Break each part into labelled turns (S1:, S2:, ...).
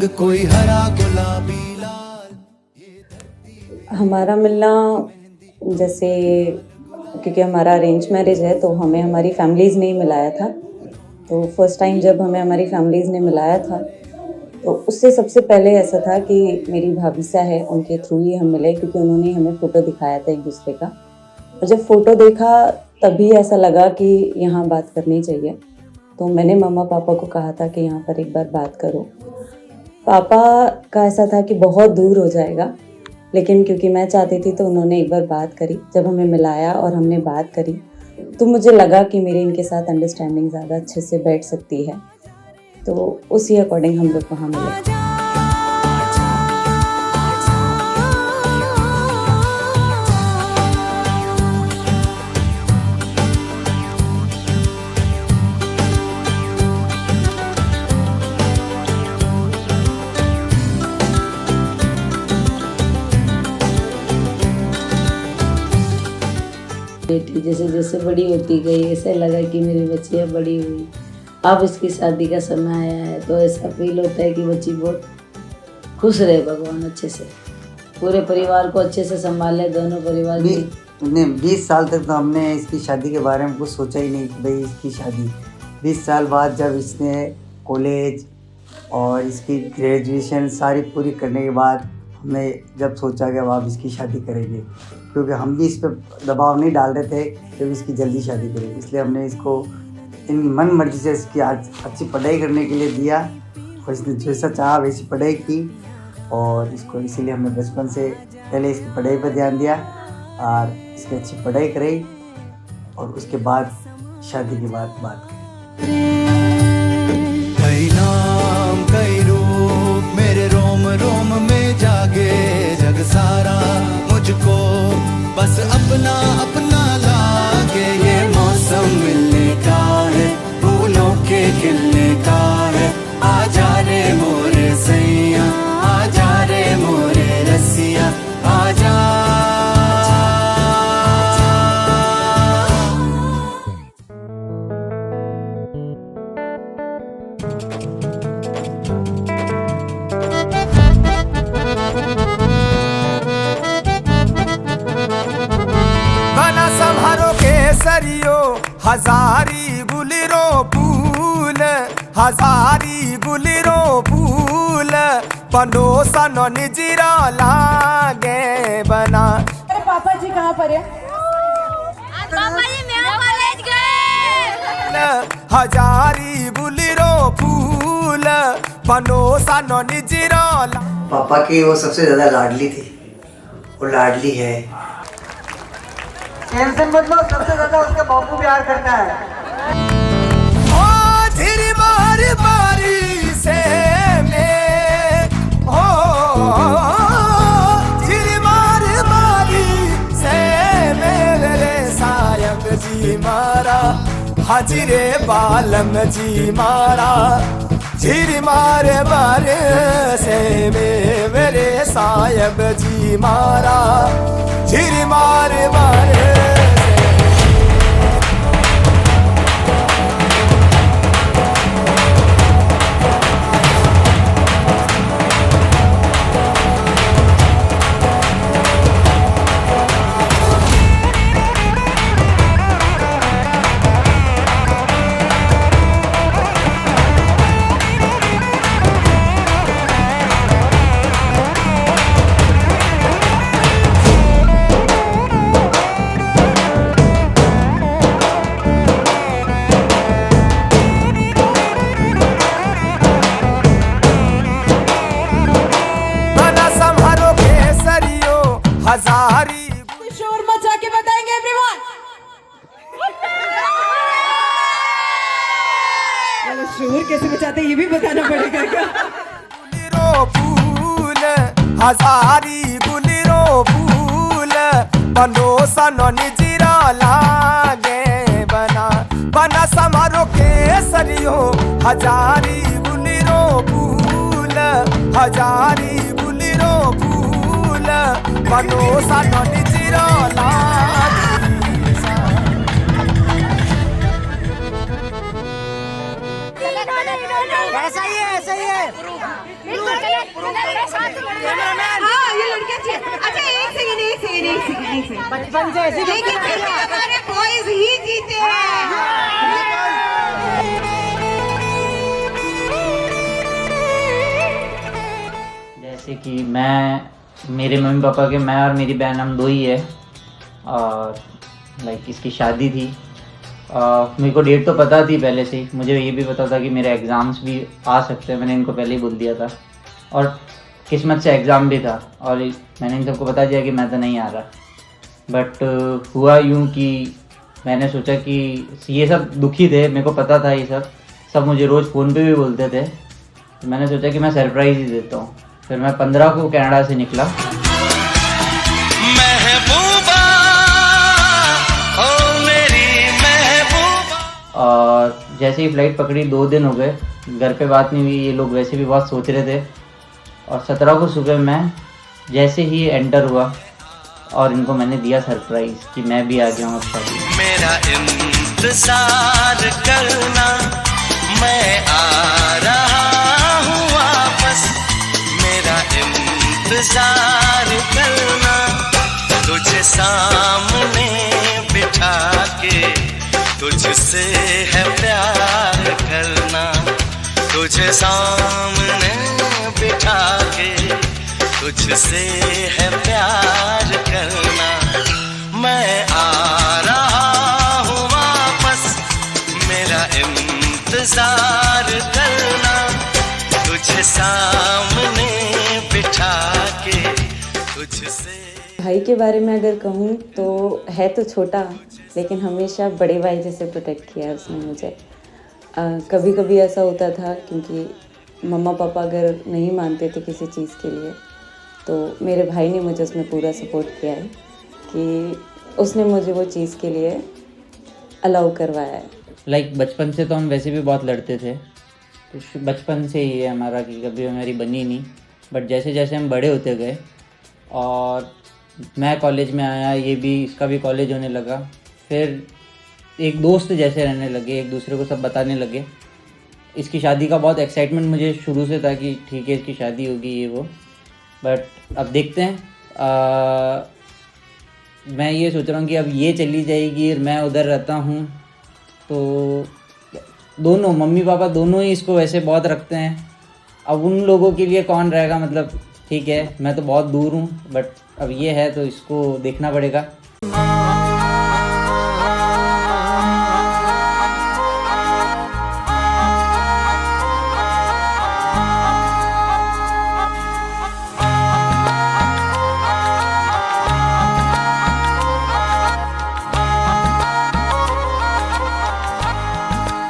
S1: रंग कोई हरा गुलाबी लाल।
S2: हमारा मिलना जैसे, क्योंकि हमारा अरेंज मैरिज है तो हमें हमारी फैमिलीज़ ने ही मिलाया था। तो फर्स्ट टाइम जब हमें हमारी फैमिलीज़ ने मिलाया था तो उससे सबसे पहले ऐसा था कि मेरी भाभी सा है, उनके थ्रू ही हम मिले, क्योंकि उन्होंने हमें फ़ोटो दिखाया था एक दूसरे का। और जब फ़ोटो देखा तभी ऐसा लगा कि यहाँ बात करनी चाहिए। तो मैंने मम्मा पापा को कहा था कि यहाँ पर एक बार बात करो। पापा का ऐसा था कि बहुत दूर हो जाएगा, लेकिन क्योंकि मैं चाहती थी तो उन्होंने एक बार बात करी। जब हमें मिलाया और हमने बात करी तो मुझे लगा कि मेरी इनके साथ अंडरस्टैंडिंग ज़्यादा अच्छे से बैठ सकती है, तो उसी अकॉर्डिंग हम लोग वहाँ मिले।
S3: बेटी जैसे जैसे बड़ी होती गई ऐसे लगा कि मेरी बच्ची अब बड़ी हुई, अब इसकी शादी का समय आया है, तो ऐसा फील होता है कि बच्ची बहुत खुश रहे, भगवान अच्छे से पूरे परिवार को अच्छे से संभाले, दोनों परिवार की।
S4: 20 साल तक तो हमने इसकी शादी के बारे में कुछ सोचा ही नहीं कि भाई इसकी शादी। 20 साल बाद जब इसने कॉलेज और इसकी ग्रेजुएशन सारी पूरी करने के बाद हमने जब सोचा कि अब आप इसकी शादी करेंगे, क्योंकि हम भी इस पर दबाव नहीं डाल रहे थे कि इसकी जल्दी शादी करें, इसलिए हमने इसको इन मन मर्जी से इसकी आज अच्छी पढ़ाई करने के लिए दिया और इसने जैसा चाहा वैसी पढ़ाई की। और इसको इसीलिए हमने बचपन से पहले इसकी पढ़ाई पर ध्यान दिया और इसकी अच्छी पढ़ाई कराई और उसके बाद शादी की बात करी।
S1: कई नाम कई रूप मेरे रोम रोम में जागे जग सारा, मुझको बस अपना अपना लागे। ये मौसम मिलने का है, फूलों के खिलने का है। आजा रे मोरे सैया, आजा रे मोरे रसिया, आजा।
S5: सरियो हजारी गुलरो फूल, हजारी गुलरो फूल, पनोसन निजरा लागे बना।
S6: अरे पापा जी कहाँ पर है?
S7: पापा जी मेरा कॉलेज गए।
S5: हजारी गुलरो फूल, पनोसन निजरा।
S4: पापा की वो सबसे ज़्यादा लाडली थी, वो लाडली है।
S8: टेंशन मत लो, सबसे ज्यादा उसका बापू प्यार करता है।
S5: ओ धीरे मारी मारी से में, ओ धीरे मारी मारी से मेरे सायक जी मारा, हाजिरे बालम जी मारा। झिर मारे मारे से मेरे सायब जी मारा, झिर मारे मारे।
S6: शोर मचा के बताएंगे एवरीवन। शोर कैसे मचाते ये भी बताना पड़ेगा क्या?
S5: फूल हजारी गुलरो फूल, पनोसन निजरा लागे बना। बना समारोह केसरियो हजारी गुलरो फूल, हजारी गुलरो फूल, पनोसन निजरा लागे।
S8: ऐसा ही है, ऐसा ही है।
S6: हाँ ये लड़कियां चाहिए। अच्छा एक सेकंड बचपन से ऐसे लेकिन फिर भी हमारे बॉयज ही जीते हैं।
S9: जैसे कि मेरे मम्मी पापा के, मैं और मेरी बहन, हम दो ही है। और इसकी शादी थी। मेरे को डेट तो पता थी पहले से ही। मुझे ये भी पता था कि मेरे एग्ज़ाम्स भी आ सकते हैं, मैंने इनको पहले ही बोल दिया था। और किस्मत से एग्ज़ाम भी था और मैंने इन सबको बता दिया कि मैं तो नहीं आ रहा। बट हुआ यूँ कि मैंने सोचा कि ये सब दुखी थे, मेरे को पता था ये सब मुझे रोज़ फ़ोन पे भी बोलते थे। तो मैंने सोचा कि मैं सरप्राइज़ ही देता हूँ। फिर मैं 15 को कनाडा से निकला।
S1: महबूबा ओ मेरी महबूबा।
S9: और जैसे ही फ़्लाइट पकड़ी 2 दिन हो गए, घर पे बात नहीं हुई। ये लोग वैसे भी बहुत सोच रहे थे। और 17 को सुबह मैं जैसे ही एंटर हुआ और इनको मैंने दिया सरप्राइज़ कि मैं भी आ गया हूँ शादी।
S1: मेरा इंतजार करना, मैं आ रहा हूँ वापस। मेरा इंतजार करना, तुझे सामने बिठा के तुझसे है प्यार करना। तुझे सामने बिठा के तुझसे है प्यार करना। मैं आ रहा हूँ वापस, मेरा इंतजार करना। तुझे सामने बिठा के तुझसे।
S2: भाई के बारे में अगर कहूँ तो है तो छोटा, लेकिन हमेशा बड़े भाई जैसे प्रोटेक्ट किया है उसने मुझे। कभी कभी ऐसा होता था, क्योंकि मम्मा पापा अगर नहीं मानते थे किसी चीज़ के लिए, तो मेरे भाई ने मुझे उसमें पूरा सपोर्ट किया है कि उसने मुझे वो चीज़ के लिए अलाउ करवाया है।
S9: बचपन से तो हम वैसे भी बहुत लड़ते थे, तो बचपन से ही है हमारा कि कभी हमारी बनी नहीं। बट जैसे जैसे हम बड़े होते गए और मैं कॉलेज में आया, ये भी, इसका भी कॉलेज होने लगा, फिर एक दोस्त जैसे रहने लगे, एक दूसरे को सब बताने लगे। इसकी शादी का बहुत एक्साइटमेंट मुझे शुरू से था कि ठीक है इसकी शादी होगी ये वो। बट अब देखते हैं। मैं ये सोच रहा हूँ कि अब ये चली जाएगी और मैं उधर रहता हूँ, तो दोनों मम्मी पापा दोनों ही इसको वैसे बहुत रखते हैं। अब उन लोगों के लिए कौन रहेगा, मतलब ठीक है मैं तो बहुत दूर हूँ, बट अब ये है तो इसको देखना पड़ेगा।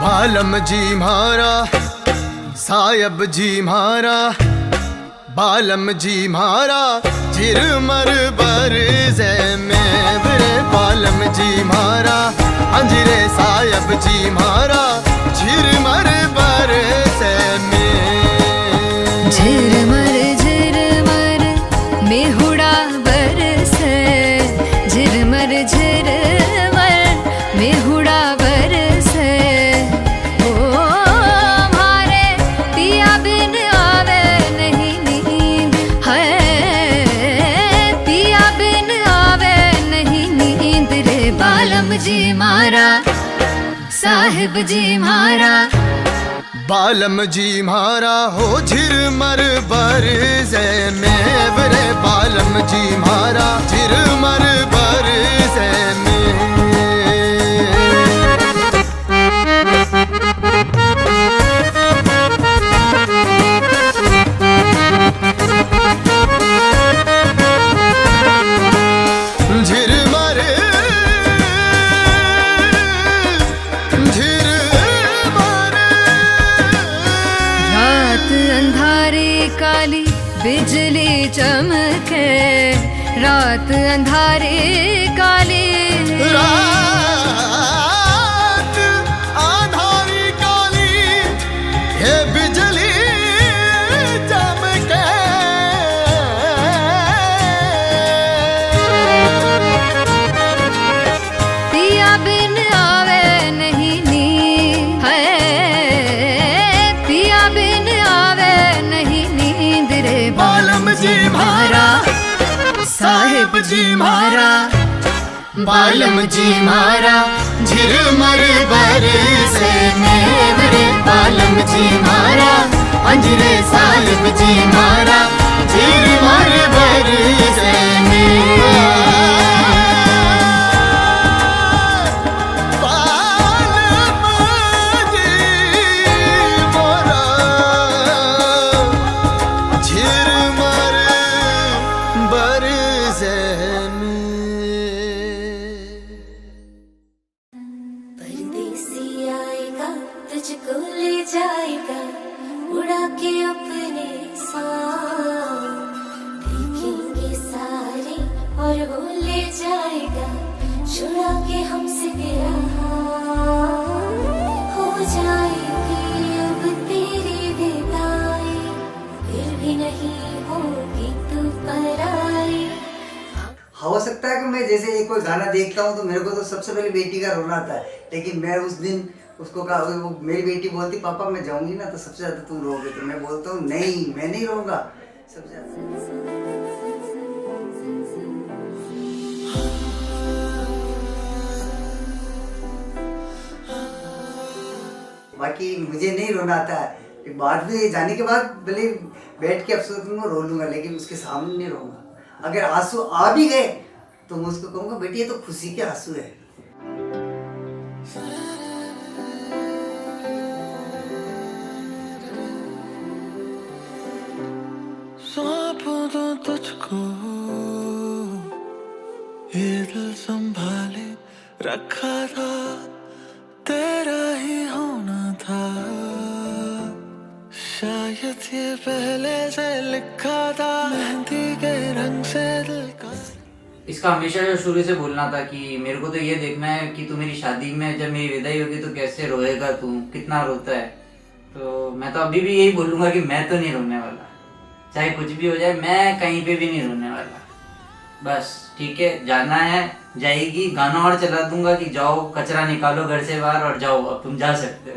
S1: बालम जी म्हारा, सायब जी म्हारा, बालम जी म्हारा, झिरमर बर जै में बरे। बालम जी म्हारा, अंजरे सायब जी म्हारा, झिरमर बर जै में।
S10: झिरमर झिरमर मेहुड़ा बरसे, झिरमर झिरमर मेहुड़ा बरसे। ओ मारे पिया बिन आवे नहीं नींद, है पिया बिन आवे नहीं नींद रे। बालम जी मारा, साहिब जी मारा,
S1: बालम जी म्हारा हो झिरमर बर जै में बरे। बालम जी म्हारा, झिरमर बर जै में। झिरमर झिरमर।
S10: रात अंधारी काली बिजली चमके, रात अंधारी काली,
S1: रात आंधारी काली, हे बिजली चमके।
S10: पिया बिन आवे नहीं नींद, है पिया बिन आवे नहीं नींद। साहिब जी मारा बालम जी मारा झिरमर बर से मेरे बालम जी मारा अंजरे साहिब जी मारा झिरमर बर से
S7: परदेसी आएगा तुझको ले जाएगा उड़ा के अपने साथ देखेंगे सारे और वो ले जाएगा छुड़ा के हमसे तेरा हो जाएगी अब तेरी विदाई फिर भी नहीं होगी तू पराई।
S4: हो सकता है कि मैं जैसे एक कोई गाना देखता हूँ तो मेरे को तो सबसे पहले बेटी का रोना आता है, लेकिन मैं उस दिन उसको कहा, वो मेरी बेटी बोलती पापा मैं जाऊंगी ना तो सबसे ज़्यादा तुम रोगे, तो मैं बोलता हूँ नहीं मैं नहीं रोऊंगा सबसे ज़्यादा। बाकी मुझे नहीं रोना आता है, बाद में जाने के बाद भले बैठ के अफसोस करूँगा रो लूँगा, लेकिन उसके सामने नहीं रोऊंगा। अगर आंसू आ भी गए तो मैं उसको कहूँगा बेटी ये तो खुशी के आंसू है।
S1: सौंपू दो तुझको ये दिल संभाले रखा था तेरा ही होना था, शायद ये पहले से लिखा था मेहंदी के रंग से दिल का।
S9: इसका हमेशा जो शुरू से बोलना था कि मेरे को तो ये देखना है कि तू मेरी शादी में जब मेरी विदाई होगी तो कैसे रोएगा, तू कितना रोता है। तो मैं तो अभी भी यही बोलूँगा कि मैं तो नहीं रोने वाला, चाहे कुछ भी हो जाए मैं कहीं पे भी नहीं रोने वाला। बस ठीक है, जाना है जाएगी, गाना और चला दूंगा कि जाओ कचरा निकालो घर से बाहर और जाओ अब तुम जा सकते हो।